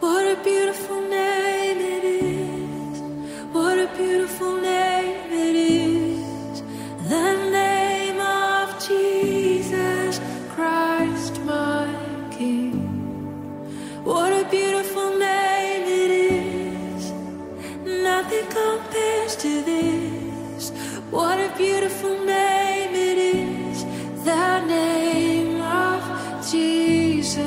What a beautiful name it is. What a beautiful name it is. The name of Jesus Christ, my King. What a beautiful name it is. Nothing compares to this. What a beautiful name it is. The name of Jesus.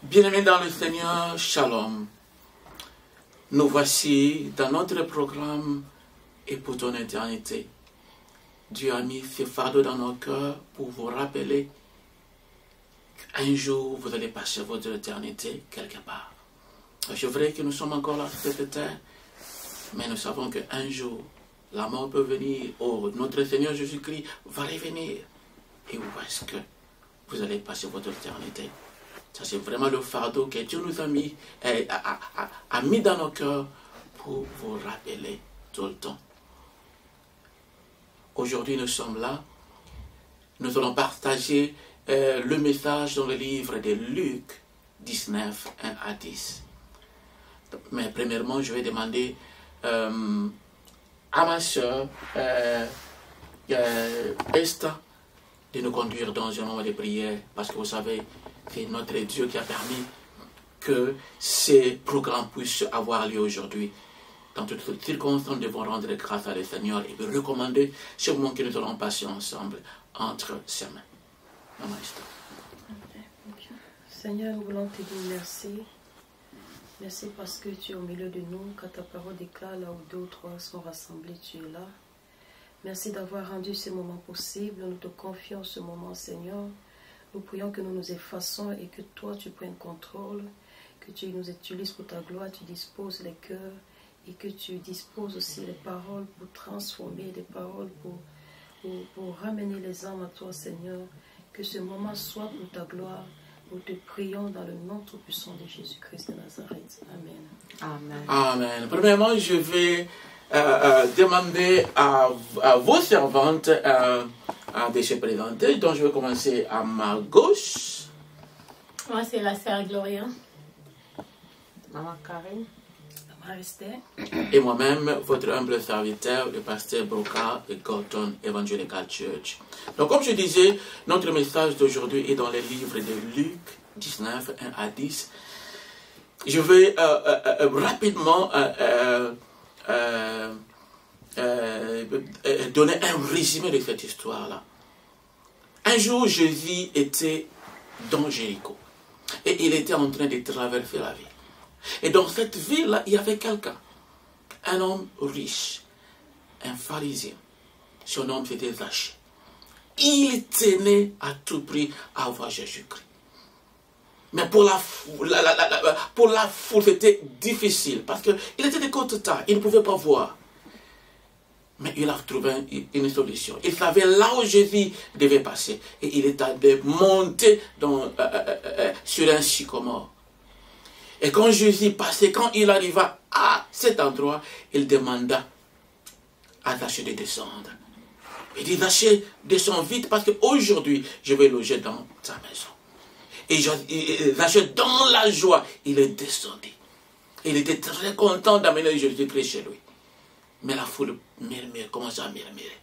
Bien-aimés dans le Seigneur, Shalom. Nous voici dans notre programme et pour ton éternité. Dieu a mis ce fardeau dans nos cœurs pour vous rappeler qu'un jour vous allez passer votre éternité quelque part. C'est vrai que nous sommes encore là sur cette terre, mais nous savons qu'un jour la mort peut venir. Oh, notre Seigneur Jésus-Christ va revenir. Et où est-ce que vous allez passer votre éternité? Ça, c'est vraiment le fardeau que Dieu nous a mis, a mis dans nos cœurs pour vous rappeler tout le temps. Aujourd'hui, nous sommes là. Nous allons partager le message dans le livre de Luc 19, 1 à 10. Mais premièrement, je vais demander à ma soeur Esther de nous conduire dans un moment de prière, parce que vous savez, c'est notre Dieu qui a permis que ces programmes puissent avoir lieu aujourd'hui. Dans toutes les circonstances, nous devons rendre grâce à le Seigneur et lui recommander ce moment que nous allons passer ensemble entre ses mains. Maman Esther. Seigneur, nous voulons te dire merci. Merci parce que tu es au milieu de nous, quand ta parole déclare là où deux ou trois sont rassemblés, tu es là. Merci d'avoir rendu ce moment possible. Nous te confions ce moment, Seigneur. Nous prions que nous nous effaçons et que toi, tu prennes contrôle, que tu nous utilises pour ta gloire, tu disposes les cœurs et que tu disposes aussi les paroles pour transformer, les paroles pour ramener les âmes à toi, Seigneur. Que ce moment soit pour ta gloire. Nous te prions dans le nom tout puissant de Jésus-Christ de Nazareth. Amen. Amen. Amen. Premièrement, je vais demander à vos servantes de se présenter. Donc, je vais commencer à ma gauche. Moi, c'est la sœur Gloria. Maman Karine. Maman Esther. Et moi-même, votre humble serviteur, le pasteur Brocard et Gorton Evangelical Church. Donc, comme je disais, notre message d'aujourd'hui est dans le livre de Luc 19, 1 à 10. Je vais rapidement donner un résumé de cette histoire-là. Un jour, Jésus était dans Jéricho. Et il était en train de traverser la ville. Et dans cette ville-là, il y avait quelqu'un. Un homme riche. Un pharisien. Son nom, c'était Zachée. Il tenait à tout prix à voir Jésus-Christ. Mais pour la foule, c'était difficile. Parce qu'il était de côte tard. Il ne pouvait pas voir. Mais il a trouvé une solution. Il savait là où Jésus devait passer. Et il était monté sur un sycomore. Et quand Jésus passait, quand il arriva à cet endroit, il demanda à Zachée de descendre. Il dit, Zachée, descends vite parce qu'aujourd'hui, je vais loger dans ta maison. Et Zachée, dans la joie, il est descendu. Il était très content d'amener Jésus-Christ chez lui. Mais la foule murmure, commence à murmurer.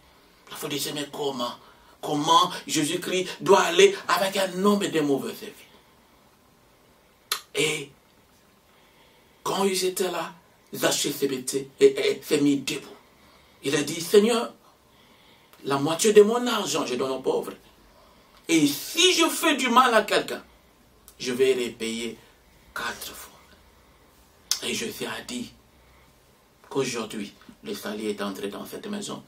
La foule disait, mais comment Jésus-Christ doit aller avec un homme de mauvaise vie? Et quand ils étaient là, Zachée s'est mis debout. Il a dit, Seigneur, la moitié de mon argent, je donne aux pauvres. Et si je fais du mal à quelqu'un, je vais repayer 4 fois. Et Jésus a dit qu'aujourd'hui, le salut est entré dans cette maison.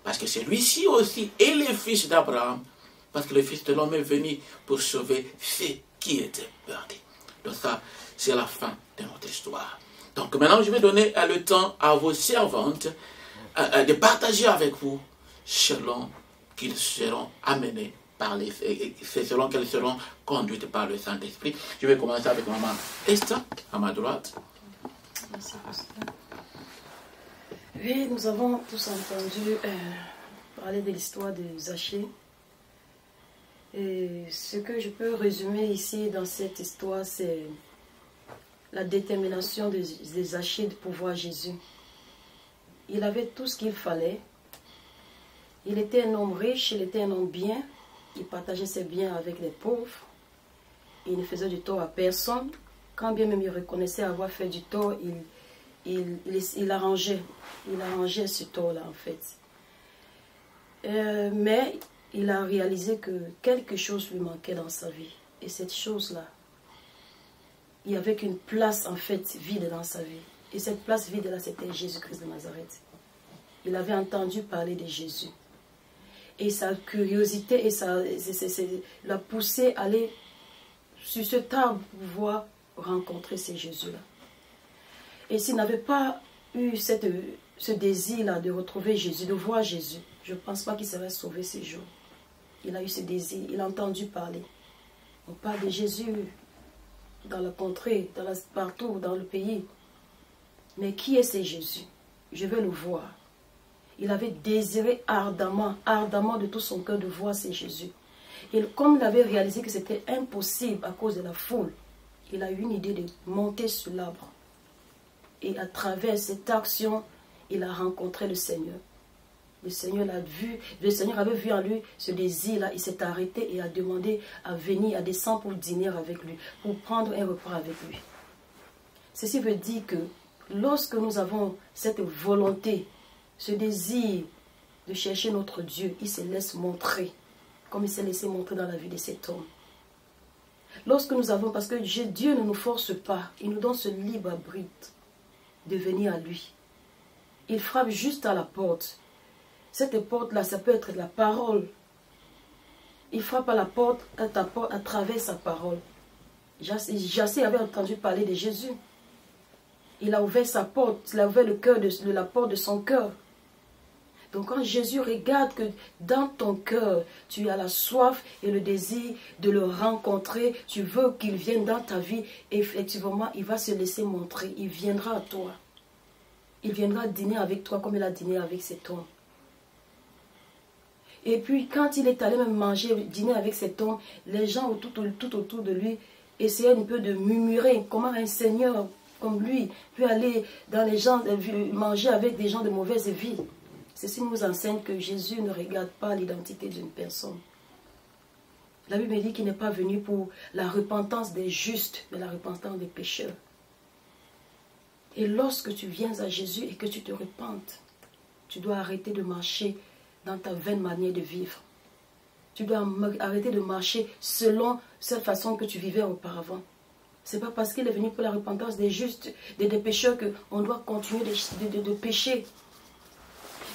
Parce que celui-ci aussi est le fils d'Abraham. Parce que le fils de l'homme est venu pour sauver ceux qui étaient perdus. Donc ça, c'est la fin de notre histoire. Donc maintenant, je vais donner le temps à vos servantes de partager avec vous selon qu'ils seront amenés par selon qu'elles seront conduites par le Saint-Esprit. Je vais commencer avec maman Esther, à ma droite. Merci, pasteur. Oui, nous avons tous entendu parler de l'histoire de Zachée. Et ce que je peux résumer ici dans cette histoire, c'est la détermination de Zaché de pouvoir Jésus. Il avait tout ce qu'il fallait. Il était un homme riche, il était un homme bien. Il partageait ses biens avec les pauvres. Il ne faisait du tort à personne. Quand bien même il reconnaissait avoir fait du tort, il arrangeait ce tort-là en fait. Mais il a réalisé que quelque chose lui manquait dans sa vie. Et cette chose-là, il y avait qu'une place en fait vide dans sa vie. Et cette place vide-là, c'était Jésus-Christ de Nazareth. Il avait entendu parler de Jésus. Et sa curiosité l'a poussé à aller sur ce table pour pouvoir rencontrer ce Jésus-là. Et s'il n'avait pas eu ce désir-là de retrouver Jésus, de voir Jésus, je ne pense pas qu'il serait sauvé ce jour. Il a eu ce désir, il a entendu parler. On parle de Jésus dans la contrée, partout dans le pays. Mais qui est ce Jésus? Je veux le voir. Il avait désiré ardemment de tout son cœur de voir ce Jésus. Et comme il avait réalisé que c'était impossible à cause de la foule, il a eu une idée de monter sur l'arbre. Et à travers cette action, il a rencontré le Seigneur. Le Seigneur l'a vu, le Seigneur avait vu en lui ce désir-là, il s'est arrêté et a demandé à venir, à descendre pour dîner avec lui, pour prendre un repas avec lui. Ceci veut dire que lorsque nous avons cette volonté, ce désir de chercher notre Dieu, il se laisse montrer, comme il s'est laissé montrer dans la vie de cet homme. Lorsque nous avons, parce que Dieu ne nous force pas, il nous donne ce libre arbitre de venir à lui. Il frappe juste à la porte. Cette porte-là, ça peut être la parole. Il frappe à la porte, à ta porte, à travers sa parole. Jassé avait entendu parler de Jésus. Il a ouvert sa porte, il a ouvert le cœur de la porte de son cœur. Donc quand Jésus regarde que dans ton cœur, tu as la soif et le désir de le rencontrer, tu veux qu'il vienne dans ta vie, effectivement, il va se laisser montrer, il viendra à toi. Il viendra dîner avec toi comme il a dîné avec cet homme. Et puis quand il est allé même manger, dîner avec cet homme, les gens tout autour de lui essayaient un peu de murmurer comment un Seigneur comme lui peut aller dans les gens, manger avec des gens de mauvaise vie. Ceci nous enseigne que Jésus ne regarde pas l'identité d'une personne. La Bible dit qu'il n'est pas venu pour la repentance des justes, mais la repentance des pécheurs. Et lorsque tu viens à Jésus et que tu te repentes, tu dois arrêter de marcher dans ta vaine manière de vivre. Tu dois arrêter de marcher selon cette façon que tu vivais auparavant. Ce n'est pas parce qu'il est venu pour la repentance des justes, des pécheurs, qu'on doit continuer de pécher.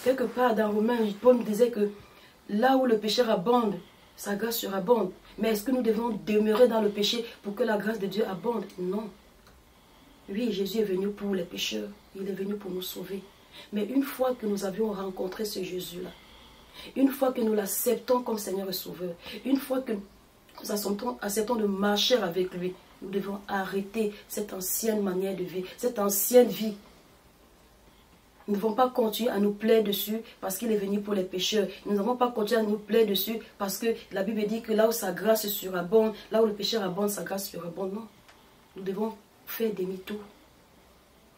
Quelque part dans Romains, Paul disait que là où le péché abonde, sa grâce surabonde. Mais est-ce que nous devons demeurer dans le péché pour que la grâce de Dieu abonde? Non. Oui, Jésus est venu pour les pécheurs. Il est venu pour nous sauver. Mais une fois que nous avions rencontré ce Jésus-là, une fois que nous l'acceptons comme Seigneur et Sauveur, une fois que nous acceptons de marcher avec lui, nous devons arrêter cette ancienne manière de vie, cette ancienne vie. Nous ne devons pas continuer à nous plaire dessus parce qu'il est venu pour les pécheurs. Nous ne devons pas continuer à nous plaire dessus parce que la Bible dit que là où sa grâce surabonde, là où le péché abonde, sa grâce surabonde. Non. Nous devons faire demi-tour.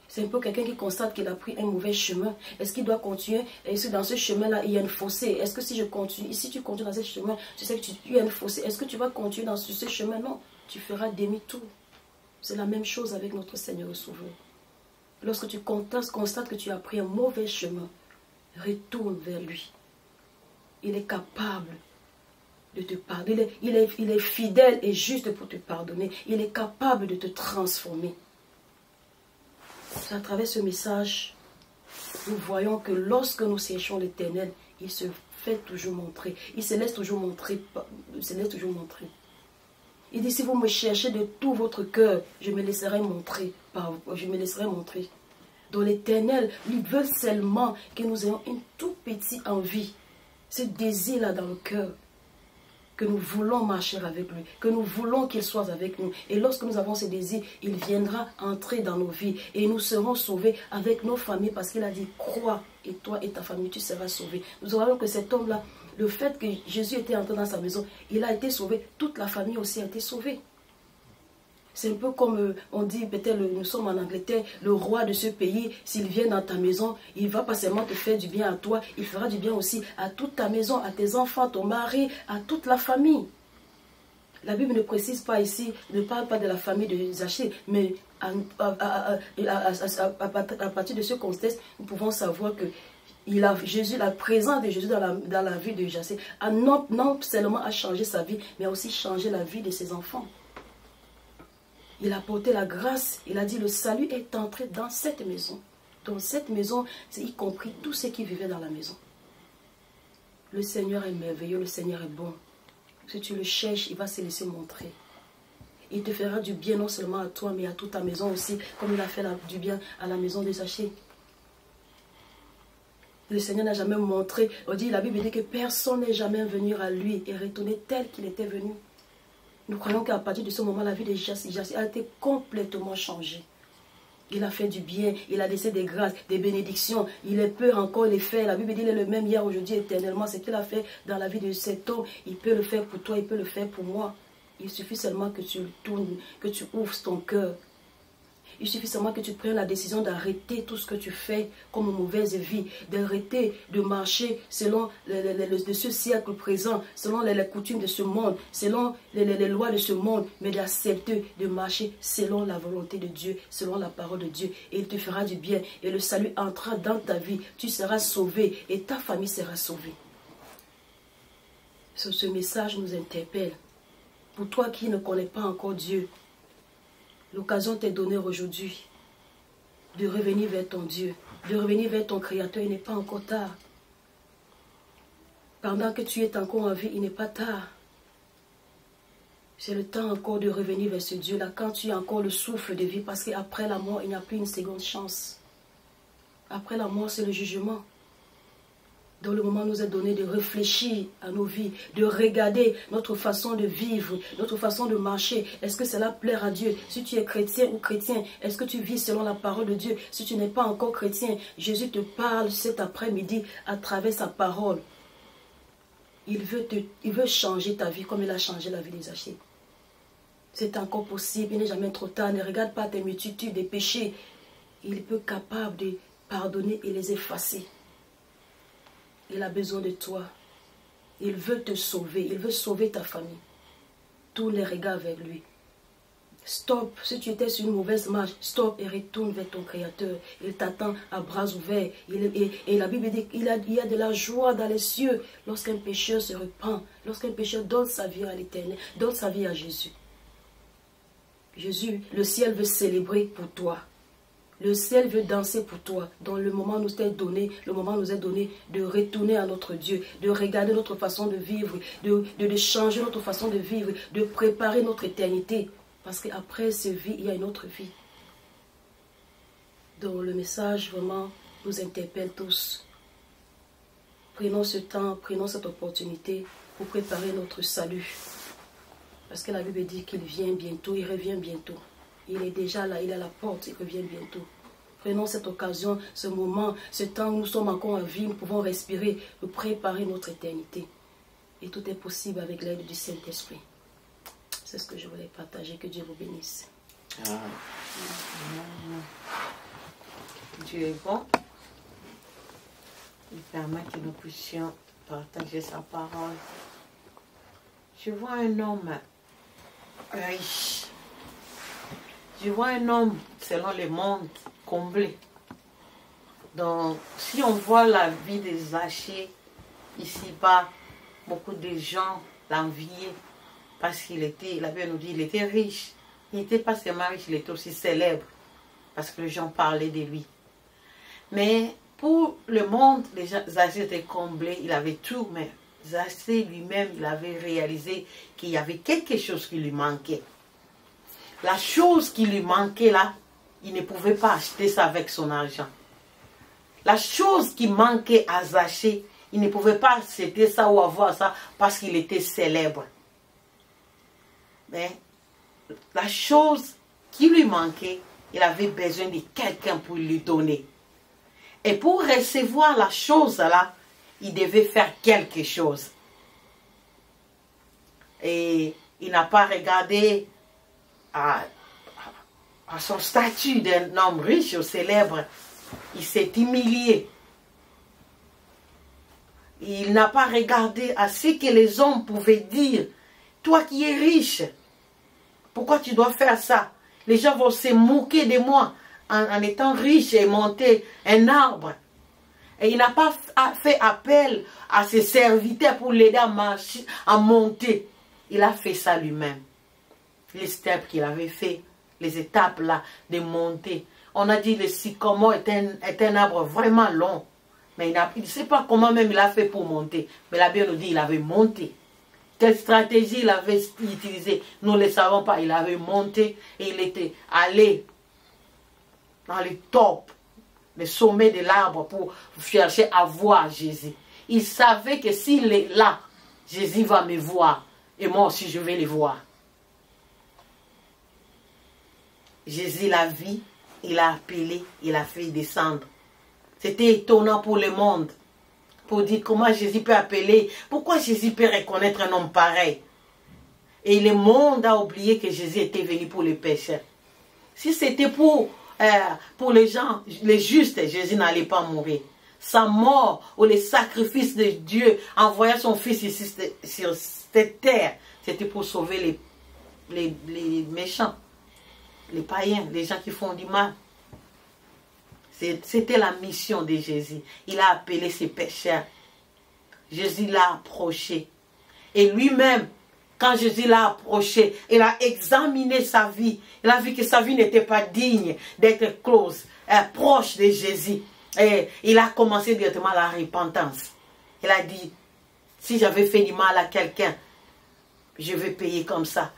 C'est un peu quelqu'un qui constate qu'il a pris un mauvais chemin. Est-ce qu'il doit continuer? Est-ce que dans ce chemin-là, il y a une fossé? Est-ce que si tu continues dans ce chemin, tu sais qu'il y a une fossé. Est-ce que tu vas continuer dans ce chemin? Non. Tu feras demi-tour. C'est la même chose avec notre Seigneur et Sauveur. Lorsque tu constates que tu as pris un mauvais chemin, retourne vers lui. Il est capable de te pardonner. Il est fidèle et juste pour te pardonner. Il est capable de te transformer. À travers ce message, nous voyons que lorsque nous cherchons l'Éternel, il se fait toujours montrer. Il se laisse toujours montrer. Il dit, si vous me cherchez de tout votre cœur, je me laisserai montrer. Donc l'Éternel, lui veut seulement que nous ayons une toute petite envie, ce désir-là dans le cœur, que nous voulons marcher avec lui, que nous voulons qu'il soit avec nous. Et lorsque nous avons ce désir, il viendra entrer dans nos vies et nous serons sauvés avec nos familles parce qu'il a dit, crois et toi et ta famille, tu seras sauvé. Nous voyons que cet homme-là le fait que Jésus était entré dans sa maison, il a été sauvé, toute la famille aussi a été sauvée. C'est un peu comme on dit, peut-être nous sommes en Angleterre, le roi de ce pays, s'il vient dans ta maison, il ne va pas seulement te faire du bien à toi, il fera du bien aussi à toute ta maison, à tes enfants, ton mari, à toute la famille. La Bible ne précise pas ici, ne parle pas de la famille de Zachée, mais à partir de ce contexte, nous pouvons savoir que Jésus, la présence de Jésus dans la vie de Zachée, non seulement a changé sa vie, mais a aussi changé la vie de ses enfants. Il a porté la grâce, il a dit le salut est entré dans cette maison. Dans cette maison, c'est y compris tous ceux qui vivaient dans la maison. Le Seigneur est merveilleux, le Seigneur est bon. Si tu le cherches, il va se laisser montrer. Il te fera du bien non seulement à toi, mais à toute ta maison aussi, comme il a fait du bien à la maison de Zachée. Le Seigneur n'a jamais montré, la Bible dit que personne n'est jamais venu à lui et retourné tel qu'il était venu. Nous croyons qu'à partir de ce moment, la vie de Zachée a été complètement changée. Il a fait du bien, il a laissé des grâces, des bénédictions. Il peut encore les faire. La Bible dit qu'il est le même hier, aujourd'hui, éternellement. Ce qu'il a fait dans la vie de cet homme, il peut le faire pour toi, il peut le faire pour moi. Il suffit seulement que tu tournes, que tu ouvres ton cœur. Il suffit seulement que tu prennes la décision d'arrêter tout ce que tu fais comme mauvaise vie, d'arrêter de marcher selon de ce siècle présent, selon les coutumes de ce monde, selon les lois de ce monde, mais d'accepter de marcher selon la volonté de Dieu, selon la parole de Dieu. Et il te fera du bien et le salut entrera dans ta vie. Tu seras sauvé et ta famille sera sauvée. Ce message nous interpelle. Pour toi qui ne connais pas encore Dieu, l'occasion t'est donnée aujourd'hui de revenir vers ton Dieu, de revenir vers ton Créateur. Il n'est pas encore tard. Pendant que tu es encore en vie, il n'est pas tard. C'est le temps encore de revenir vers ce Dieu-là quand tu as encore le souffle de vie, parce qu'après la mort, il n'y a plus une seconde chance. Après la mort, c'est le jugement. Dans le moment nous est donné de réfléchir à nos vies, de regarder notre façon de vivre, notre façon de marcher. Est-ce que cela plaire à Dieu? Si tu es chrétien ou chrétien, est-ce que tu vis selon la parole de Dieu? Si tu n'es pas encore chrétien, Jésus te parle cet après-midi à travers sa parole. Il veut changer ta vie comme il a changé la vie des Zachée. C'est encore possible, il n'est jamais trop tard. Ne regarde pas tes multitudes, des péchés. Il peut être capable de pardonner et les effacer. Il a besoin de toi. Il veut te sauver. Il veut sauver ta famille. Tourne les regards vers lui. Stop. Si tu étais sur une mauvaise marche, stop et retourne vers ton Créateur. Il t'attend à bras ouverts. Et la Bible dit qu'il y a de la joie dans les cieux lorsqu'un pécheur se repent. Lorsqu'un pécheur donne sa vie à l'Éternel, donne sa vie à Jésus. Jésus, le ciel veut célébrer pour toi. Le ciel veut danser pour toi. Dans le moment nous est donné, de retourner à notre Dieu, de regarder notre façon de vivre, de changer notre façon de vivre, de préparer notre éternité. Parce qu'après cette vie, il y a une autre vie. Donc le message vraiment nous interpelle tous. Prenons ce temps, prenons cette opportunité pour préparer notre salut. Parce que la Bible dit qu'il vient bientôt, il revient bientôt. Il est déjà là, il est à la porte, il revient bientôt. Prenons cette occasion, ce moment, ce temps où nous sommes encore en vie, nous pouvons respirer, nous préparer notre éternité. Et tout est possible avec l'aide du Saint-Esprit. C'est ce que je voulais partager. Que Dieu vous bénisse. Ah. Dieu est bon. Il permet que nous puissions partager sa parole. Je vois un homme riche. Je vois un homme, selon le monde, comblé. Donc, si on voit la vie des Zachée, ici-bas, beaucoup de gens l'enviaient parce qu'il était, la Bible nous dit, il était riche. Il n'était pas seulement riche, il était aussi célèbre parce que les gens parlaient de lui. Mais pour le monde, les Zachée étaient comblés, il avait tout, mais Zachée lui-même, il avait réalisé qu'il y avait quelque chose qui lui manquait. La chose qui lui manquait là, il ne pouvait pas acheter ça avec son argent. La chose qui manquait à Zachée, il ne pouvait pas acheter ça ou avoir ça parce qu'il était célèbre. Mais la chose qui lui manquait, il avait besoin de quelqu'un pour lui donner. Et pour recevoir la chose là, il devait faire quelque chose. Et il n'a pas regardé à son statut d'un homme riche ou célèbre. Il s'est humilié. Il n'a pas regardé à ce que les hommes pouvaient dire. Toi qui es riche, pourquoi tu dois faire ça? Les gens vont se moquer de moi en étant riche et monter un arbre. Et il n'a pas fait appel à ses serviteurs pour l'aider à monter. Il a fait ça lui-même. Les steps qu'il avait fait, les étapes là de monter. On a dit le sycomore est un arbre vraiment long. Mais il ne sait pas comment même il a fait pour monter. Mais la Bible nous dit qu'il avait monté. Quelle stratégie il avait utilisée, nous ne le savons pas. Il avait monté et il était allé dans le top, le sommet de l'arbre pour chercher à voir Jésus. Il savait que s'il est là, Jésus va me voir. Et moi aussi, je vais le voir. Jésus l'a vu, il a appelé, il a fait descendre. C'était étonnant pour le monde. Pour dire comment Jésus peut appeler. Pourquoi Jésus peut reconnaître un homme pareil. Et le monde a oublié que Jésus était venu pour les pécheurs. Si c'était pour les gens, les justes, Jésus n'allait pas mourir. Sa mort ou les sacrifices de Dieu en envoyant son fils ici sur cette terre, c'était pour sauver les méchants, les païens, les gens qui font du mal. C'était la mission de Jésus. Il a appelé ses pécheurs. Jésus l'a approché. Et lui-même, quand Jésus l'a approché, il a examiné sa vie. Il a vu que sa vie n'était pas digne d'être close, proche de Jésus. Et il a commencé directement la repentance. Il a dit, si j'avais fait du mal à quelqu'un, je vais payer comme ça.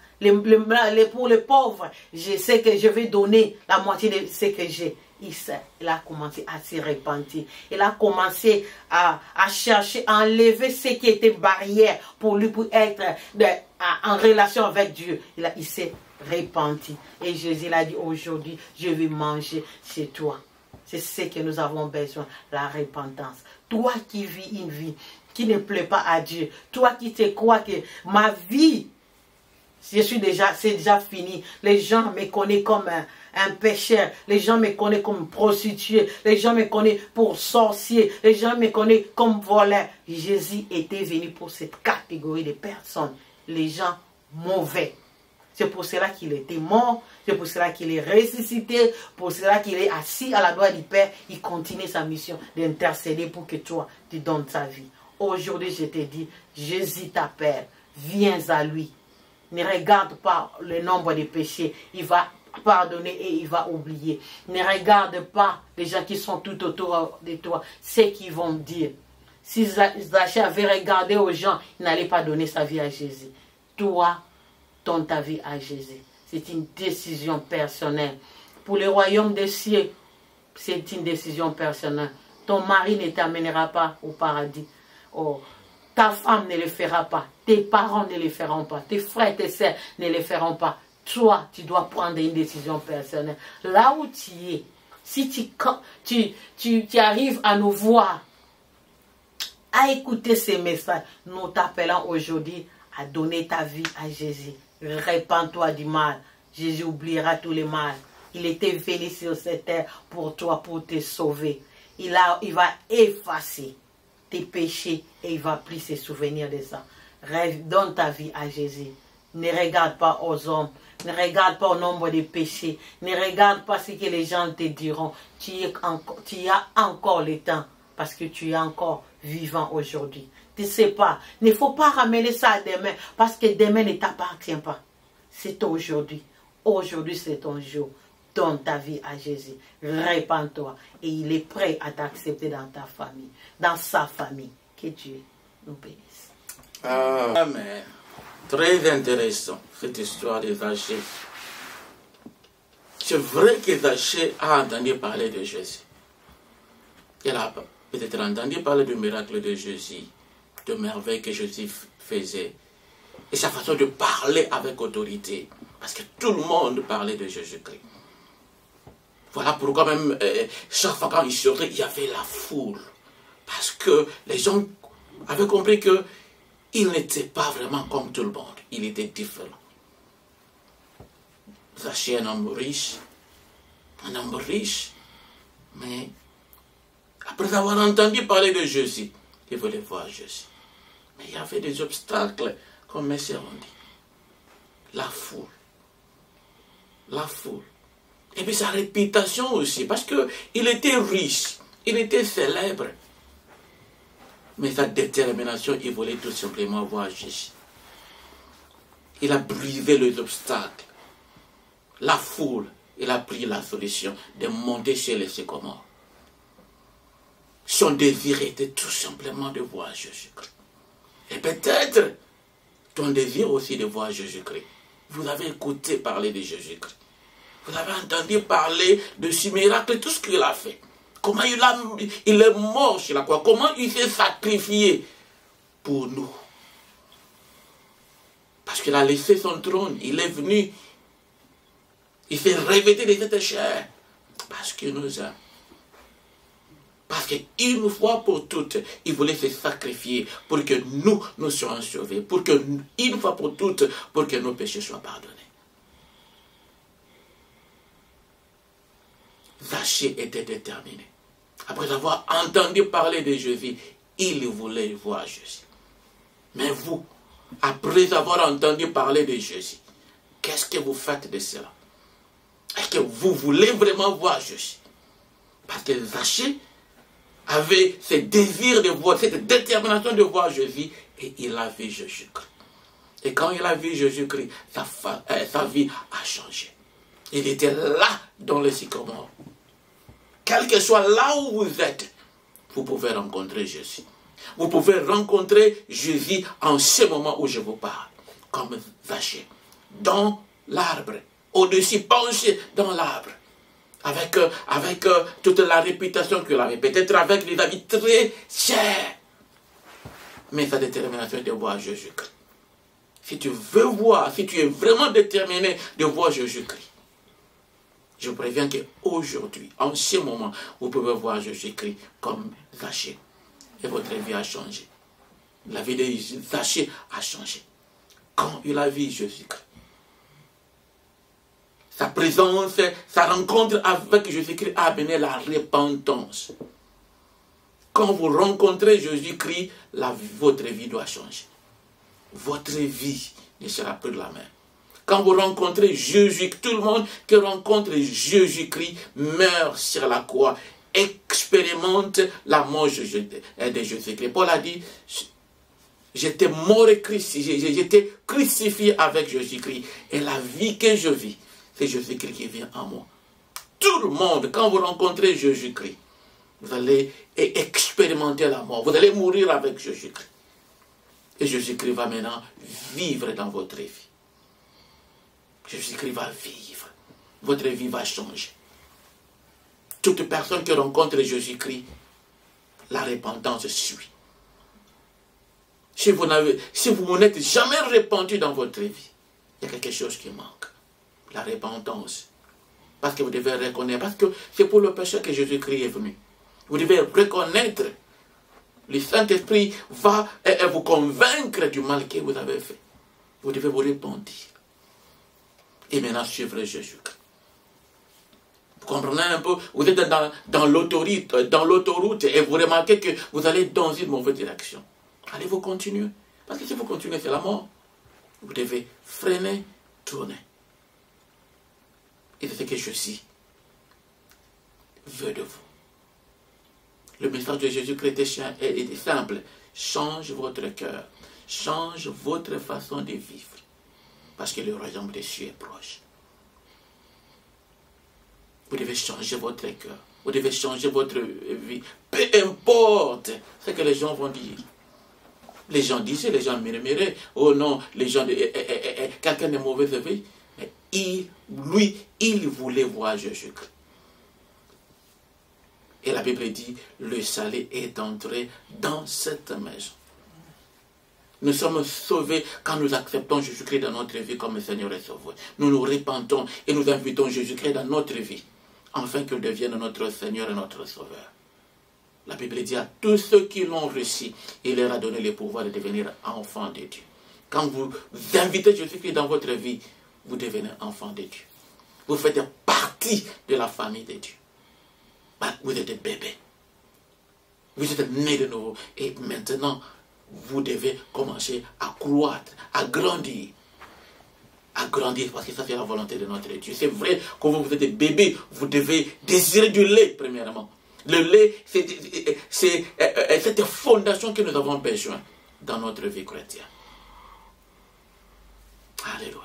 Pour les pauvres, je sais que je vais donner la moitié de ce que j'ai. Il a commencé à se repentir. Il a commencé à chercher, à enlever ce qui était barrière pour lui, pour être en relation avec Dieu. Il s'est repenti. Et Jésus l'a dit, aujourd'hui, je vais manger chez toi. C'est ce que nous avons besoin, la repentance. Toi qui vis une vie qui ne plaît pas à Dieu, toi qui te crois que ma vie, c'est déjà fini. Les gens me connaissent comme un pécheur. Les gens me connaissent comme prostituée. Les gens me connaissent pour sorcier. Les gens me connaissent comme voleur. Jésus était venu pour cette catégorie de personnes. Les gens mauvais. C'est pour cela qu'il était mort. C'est pour cela qu'il est ressuscité. Pour cela qu'il est assis à la droite du Père. Il continue sa mission d'intercéder pour que toi, tu donnes ta vie. Aujourd'hui, je te dis, Jésus t'appelle. Viens à lui. Ne regarde pas le nombre de péchés. Il va pardonner et il va oublier. Ne regarde pas les gens qui sont tout autour de toi. Ce qu'ils vont dire. Si Zachée avait regardé aux gens, il n'allait pas donner sa vie à Jésus. Toi, donne ta vie à Jésus. C'est une décision personnelle. Pour le royaume des cieux, c'est une décision personnelle. Ton mari ne t'amènera pas au paradis. Oh, ta femme ne le fera pas. Tes parents ne le feront pas. Tes frères, tes sœurs ne le feront pas. Toi, tu dois prendre une décision personnelle. Là où tu es, si tu arrives à nous voir, à écouter ces messages, nous t'appelons aujourd'hui à donner ta vie à Jésus. Répands-toi du mal. Jésus oubliera tout le mal. Il était venu sur cette terre pour toi, pour te sauver. Il va effacer tes péchés et il va plus se souvenir de ça. Donne ta vie à Jésus. Ne regarde pas aux hommes. Ne regarde pas au nombre de péchés. Ne regarde pas ce que les gens te diront. Tu as encore le temps parce que tu es encore vivant aujourd'hui. Tu ne sais pas. Il ne faut pas ramener ça à demain parce que demain ne t'appartient pas. C'est aujourd'hui. Aujourd'hui, c'est ton jour. Donne ta vie à Jésus. Répands-toi. Et il est prêt à t'accepter dans ta famille, dans sa famille. Que Dieu nous bénisse. Amen. Très intéressant, cette histoire de Zachée. C'est vrai que Zachée a entendu parler de Jésus. Elle a peut-être entendu parler du miracle de Jésus, de merveilles que Jésus faisait. Et sa façon de parler avec autorité. Parce que tout le monde parlait de Jésus-Christ. Voilà pourquoi même chaque fois quand il sortait, il y avait la foule. Parce que les gens avaient compris qu'il n'était pas vraiment comme tout le monde. Il était différent. Zachée, un homme riche, mais après avoir entendu parler de Jésus, il voulait voir Jésus. Mais il y avait des obstacles, comme mes sœurs ont dit. La foule. Et puis sa réputation aussi, parce qu'il était riche, il était célèbre. Mais sa détermination, il voulait tout simplement voir Jésus. Il a brisé les obstacles. La foule, il a pris la solution de monter chez les sycomores. Son désir était tout simplement de voir Jésus-Christ. Et peut-être ton désir aussi de voir Jésus-Christ. Vous avez écouté parler de Jésus-Christ. Vous avez entendu parler de ce miracle, tout ce qu'il a fait. Comment il est mort sur la croix. Comment il s'est sacrifié pour nous. Parce qu'il a laissé son trône. Il est venu. Il s'est revêtu de cette chair. Parce qu'il nous aime. Parce qu'une fois pour toutes, il voulait se sacrifier pour que nous soyons sauvés. Pour que, une fois pour toutes, pour que nos péchés soient pardonnés. Zachée était déterminé. Après avoir entendu parler de Jésus, il voulait voir Jésus. Mais vous, après avoir entendu parler de Jésus, qu'est-ce que vous faites de cela? Est-ce que vous voulez vraiment voir Jésus? Parce que Zachée avait ce désir de voir, cette détermination de voir Jésus, et il a vu Jésus-Christ. Et quand il a vu Jésus-Christ, sa vie a changé. Il était là dans le sycomore. Quel que soit là où vous êtes, vous pouvez rencontrer Jésus. Vous pouvez rencontrer Jésus en ce moment où je vous parle. Comme Zachée, dans l'arbre, au-dessus, penché dans l'arbre. Avec toute la réputation qu'il avait, peut-être avec des habits très chers. Mais sa détermination est de voir Jésus-Christ. Si tu veux voir, si tu es vraiment déterminé de voir Jésus-Christ, je vous préviens qu'aujourd'hui, en ce moment, vous pouvez voir Jésus-Christ comme Zachée. Et votre vie a changé. La vie de Zachée a changé. Quand il a vu Jésus-Christ, sa présence, sa rencontre avec Jésus-Christ a amené la repentance. Quand vous rencontrez Jésus-Christ, votre vie doit changer. Votre vie ne sera plus la même. Quand vous rencontrez Jésus, tout le monde qui rencontre Jésus-Christ meurt sur la croix, expérimente la mort de Jésus-Christ. Paul a dit, j'étais mort et crucifié, j'étais crucifié avec Jésus-Christ. Et la vie que je vis, c'est Jésus-Christ qui vient en moi. Tout le monde, quand vous rencontrez Jésus-Christ, vous allez expérimenter la mort. Vous allez mourir avec Jésus-Christ. Et Jésus-Christ va maintenant vivre dans votre vie. Jésus-Christ va vivre. Votre vie va changer. Toute personne qui rencontre Jésus-Christ, la repentance suit. Si vous n'êtes jamais repenti dans votre vie, il y a quelque chose qui manque. La repentance. Parce que vous devez reconnaître. Parce que c'est pour le péché que Jésus-Christ est venu. Vous devez reconnaître. Le Saint-Esprit va vous convaincre du mal que vous avez fait. Vous devez vous repentir. Et maintenant suivre Jésus-Christ. Vous comprenez un peu? Vous êtes dans l'autoroute et vous remarquez que vous allez dans une mauvaise direction. Allez-vous continuer? Parce que si vous continuez, c'est la mort. Vous devez freiner, tourner. Et c'est ce que Jésus veut de vous. Le message de Jésus-Christ est simple. Change votre cœur. Change votre façon de vivre. Parce que le royaume des cieux est proche. Vous devez changer votre cœur. Vous devez changer votre vie. Peu importe ce que les gens vont dire. Les gens disaient, les gens murmuraient. Oh non, les gens, quelqu'un de mauvais vie. Mais il voulait voir Jésus-Christ. Et la Bible dit, le salut est entré dans cette maison. Nous sommes sauvés quand nous acceptons Jésus-Christ dans notre vie comme Seigneur et Sauveur. Nous nous repentons et nous invitons Jésus-Christ dans notre vie, afin qu'il devienne notre Seigneur et notre Sauveur. La Bible dit à tous ceux qui l'ont reçu, il leur a donné le pouvoir de devenir enfants de Dieu. Quand vous invitez Jésus-Christ dans votre vie, vous devenez enfant de Dieu. Vous faites partie de la famille de Dieu. Vous êtes des bébés. Vous êtes nés de nouveau. Et maintenant, vous devez commencer à croître, à grandir. À grandir, parce que ça c'est la volonté de notre Dieu. C'est vrai, quand vous êtes des bébés, vous devez désirer du lait, premièrement. Le lait, c'est cette fondation que nous avons besoin dans notre vie chrétienne. Alléluia.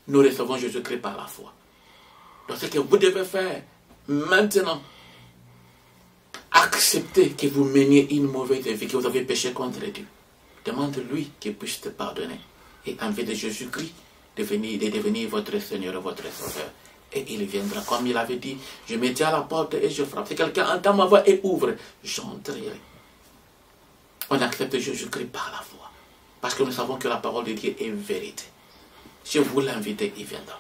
Nous recevons Jésus-Christ par la foi. Donc ce que vous devez faire maintenant, acceptez que vous meniez une mauvaise vie, que vous avez péché contre Dieu. Demande-lui qu'il puisse te pardonner. Et invitez Jésus-Christ de devenir votre Seigneur et votre Sauveur. Et il viendra, comme il avait dit, je me tiens à la porte et je frappe. Si quelqu'un entend ma voix et ouvre, j'entrerai. On accepte Jésus-Christ par la foi. Parce que nous savons que la parole de Dieu est vérité. Si vous l'invitez, il viendra.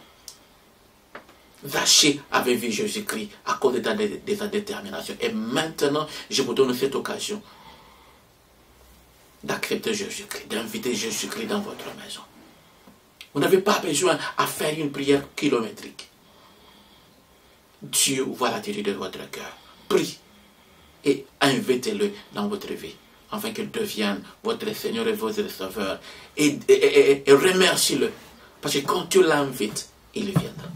Zachée avait vu Jésus-Christ à cause de sa détermination. Et maintenant, je vous donne cette occasion d'accepter Jésus-Christ, d'inviter Jésus-Christ dans votre maison. Vous n'avez pas besoin à faire une prière kilométrique. Dieu voit l'attitude de votre cœur. Prie et invitez-le dans votre vie, afin qu'il devienne votre Seigneur et votre Sauveur. Et remercie-le. Parce que quand tu l'invites, il viendra.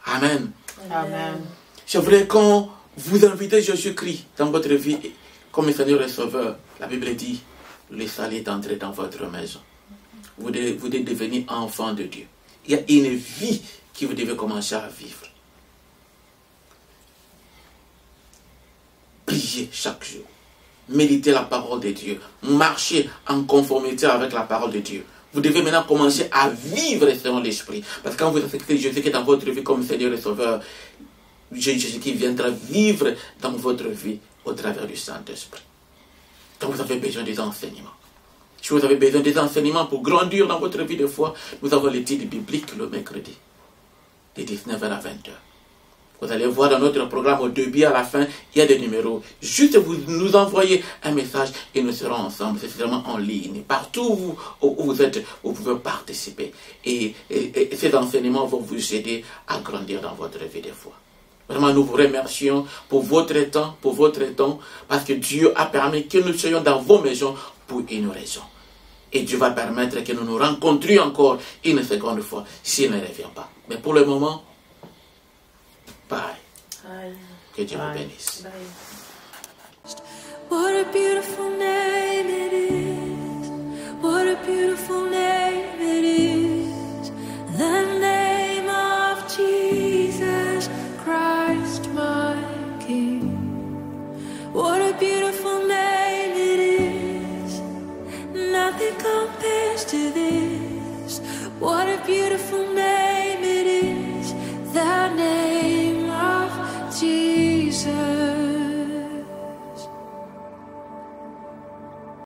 Amen. Amen. C'est vrai, quand vous invitez Jésus-Christ dans votre vie comme Seigneur et Sauveur, la Bible dit, le salut est entré dans votre maison. Vous devez devenir enfant de Dieu. Il y a une vie que vous devez commencer à vivre. Priez chaque jour. Méditez la parole de Dieu. Marchez en conformité avec la parole de Dieu. Vous devez maintenant commencer à vivre selon l'Esprit. Parce que quand vous acceptez Jésus qui est dans votre vie comme Seigneur et Sauveur, Jésus qui viendra vivre dans votre vie au travers du Saint-Esprit. Donc vous avez besoin des enseignements. Si vous avez besoin des enseignements pour grandir dans votre vie de foi, nous avons l'étude biblique le mercredi, de 19h à 20h. Vous allez voir dans notre programme au début à la fin, il y a des numéros. Juste vous nous envoyez un message et nous serons ensemble. C'est vraiment en ligne. Partout où vous êtes, vous pouvez participer. Et ces enseignements vont vous aider à grandir dans votre vie de foi. Vraiment, nous vous remercions pour votre temps, parce que Dieu a permis que nous soyons dans vos maisons pour une raison. Et Dieu va permettre que nous nous rencontrions encore une seconde fois, s'il ne revient pas. Mais pour le moment, bye. Bye. Que Dieu vous bénisse. Bye. What a beautiful name it is. What a beautiful name it is. The name of Jesus Christ, my King. What a beautiful name it is. Nothing compares to this. What a beautiful name.